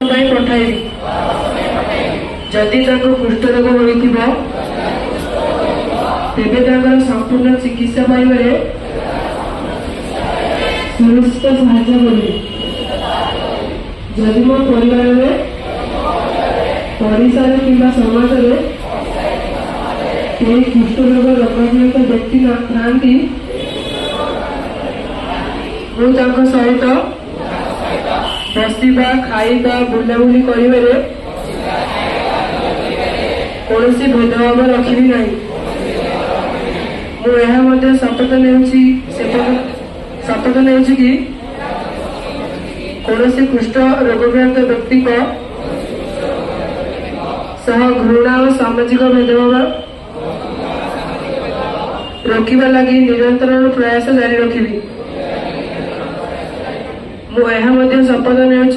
पठाइबी जदि कुष्ठ रोग होइथिबो तेबे तांकर संपूर्ण चिकित्सा पाइबारे सुनिश्चित साहाय्य करिबी। जदि मो परिवार में परिसर किंबा समाज में कुष्ठ रोग रोगाक्रांत व्यक्ति थांती सहित बसवा खाइबा बुलाबुली करिबारे कौनसी भेदभाव रखिबी नहीं। मुझे शपथ नेउछि कि कौनसी कुष्ठ रोगाक्रांत व्यक्ति को सह घृणा और सामाजिक भेदभाव रोकवा लगी निरंतर प्रयास जारी रखिबी। मुझे शपथ नेउछि